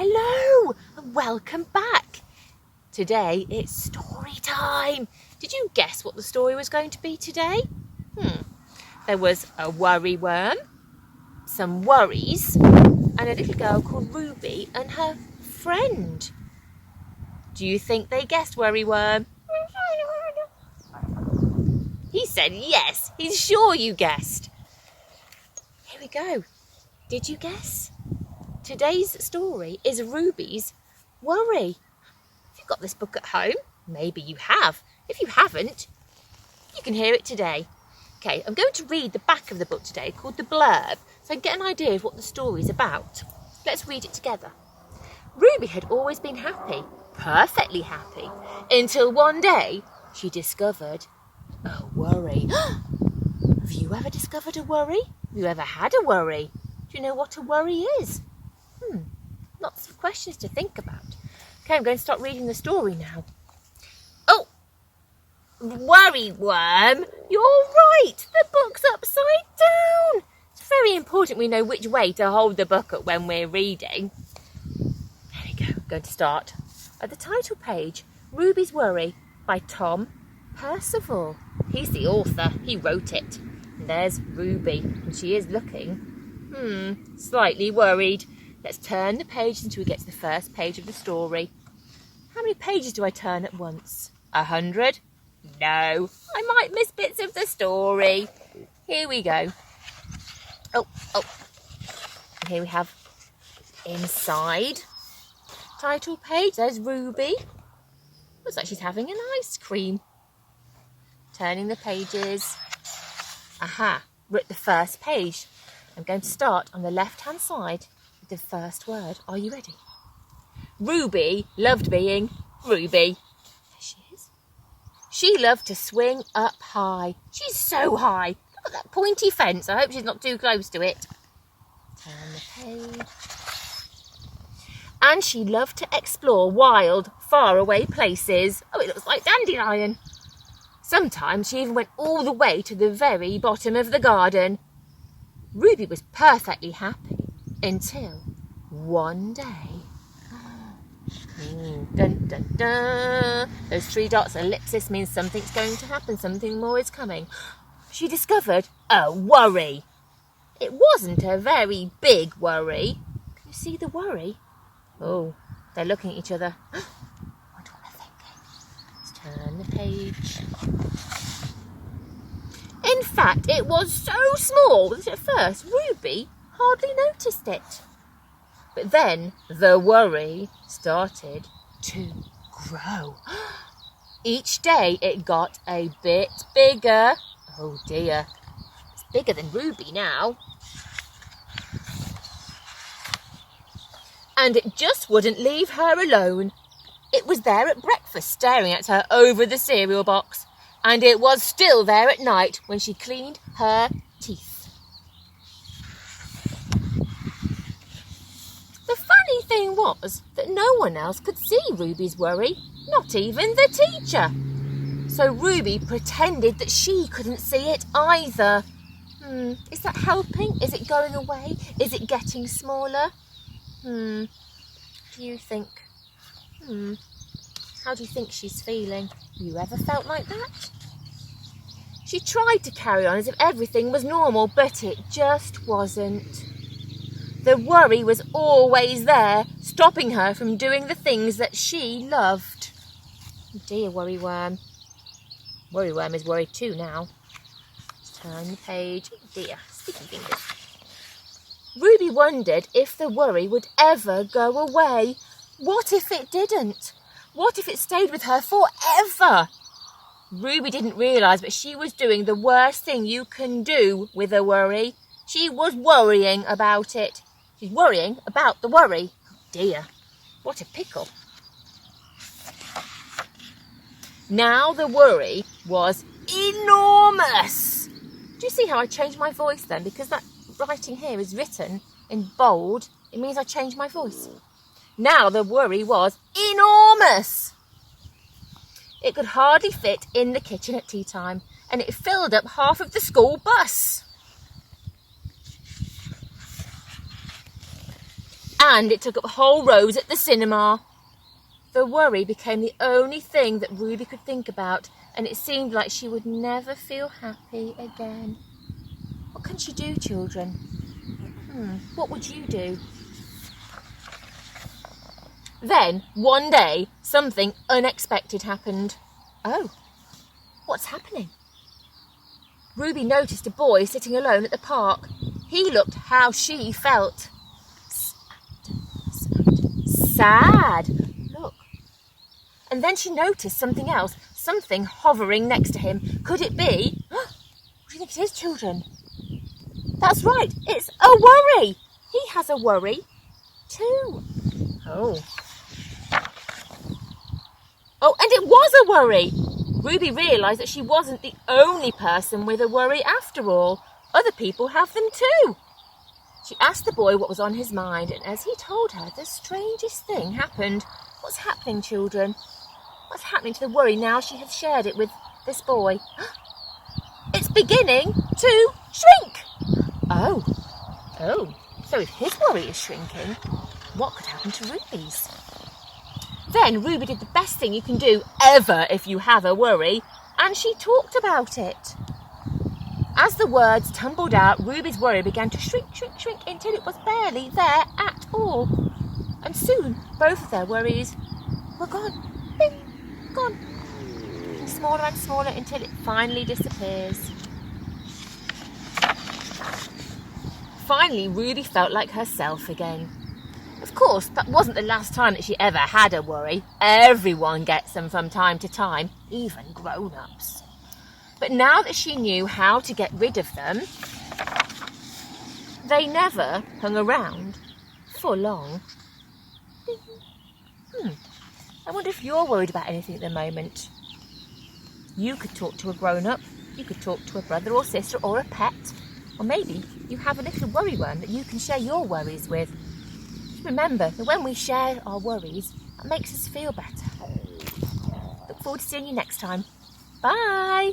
Hello and welcome back. Today it's story time. Did you guess what the story was going to be today? There was a worry worm, some worries, and a little girl called Ruby and her friend. Do you think they guessed worry worm? He said yes. He's sure you guessed. Here we go. Did you guess? Today's story is Ruby's worry. Have you got this book at home? Maybe you have. If you haven't, you can hear it today. Okay, I'm going to read the back of the book today called The Blurb, so I can get an idea of what the story's about. Let's read it together. Ruby had always been happy, perfectly happy, until one day she discovered a worry. Have you ever discovered a worry? Have you ever had a worry? Do you know what a worry is? Lots of questions to think about. Okay, I'm going to start reading the story now. Oh, worry worm, you're right. The book's upside down. It's very important we know which way to hold the book up when we're reading. There we go. I'm going to start at the title page, Ruby's Worry by Tom Percival. He's the author. He wrote it. And there's Ruby, and she is looking, slightly worried. Let's turn the page until we get to the first page of the story. How many pages do I turn at once? 100? No, I might miss bits of the story. Here we go. Oh. And here we have inside title page. There's Ruby. Looks like she's having an ice cream. Turning the pages. Aha, we're at the first page. I'm going to start on the left-hand side with the first word. Are you ready? Ruby loved being Ruby. There she is. She loved to swing up high. She's so high. Look at that pointy fence. I hope she's not too close to it. Turn the page. And she loved to explore wild, faraway places. Oh, it looks like Dandelion. Sometimes she even went all the way to the very bottom of the garden. Ruby was perfectly happy until one day. Dun, dun, dun. Those 3 dots, ellipsis, means something's going to happen. Something more is coming. She discovered a worry. It wasn't a very big worry. Can you see the worry? Oh, they're looking at each other. I wonder what they're thinking. Let's turn the page. In fact, it was so small that at first Ruby hardly noticed it. But then the worry started to grow. Each day it got a bit bigger. Oh dear, it's bigger than Ruby now. And it just wouldn't leave her alone. It was there at breakfast staring at her over the cereal box. And it was still there at night when she cleaned her teeth. The funny thing was that no one else could see Ruby's worry, not even the teacher. So Ruby pretended that she couldn't see it either. Is that helping? Is it going away? Is it getting smaller? Do you think? How do you think she's feeling? You ever felt like that? She tried to carry on as if everything was normal, but it just wasn't. The worry was always there, stopping her from doing the things that she loved. Oh dear, worry worm. Worry worm is worried too now. Let's turn the page. Oh dear, sticky fingers. Ruby wondered if the worry would ever go away. What if it didn't? What if it stayed with her forever? Ruby didn't realise, but she was doing the worst thing you can do with a worry. She was worrying about it. She's worrying about the worry. Oh dear, what a pickle. Now the worry was enormous. Do you see how I changed my voice then? Because that writing here is written in bold. It means I changed my voice. Now the worry was enormous. It could hardly fit in the kitchen at tea time, and it filled up half of the school bus. And it took up whole rows at the cinema. The worry became the only thing that Ruby could think about, and it seemed like she would never feel happy again. What can she do, children? What would you do? Then, one day, something unexpected happened. Oh, what's happening? Ruby noticed a boy sitting alone at the park. He looked how she felt. Sad. Look. And then she noticed something else, something hovering next to him. Could it be? What do you think it is, children? That's right, it's a worry. He has a worry too. Oh, and it was a worry. Ruby realised that she wasn't the only person with a worry after all. Other people have them too. She asked the boy what was on his mind, and as he told her, the strangest thing happened. What's happening, children? What's happening to the worry now she has shared it with this boy? It's beginning to shrink. Oh, so if his worry is shrinking, what could happen to Ruby's? Then Ruby did the best thing you can do ever if you have a worry, and she talked about it. As the words tumbled out, Ruby's worry began to shrink until it was barely there at all. And soon, both of their worries were gone. Bing, gone. Getting smaller and smaller until it finally disappears. Finally, Ruby felt like herself again. Of course, that wasn't the last time that she ever had a worry. Everyone gets them from time to time, even grown-ups. But now that she knew how to get rid of them, they never hung around for long. I wonder if you're worried about anything at the moment. You could talk to a grown-up, you could talk to a brother or sister or a pet, or maybe you have a little worry worm that you can share your worries with. Remember that when we share our worries, that makes us feel better. Look forward to seeing you next time. Bye!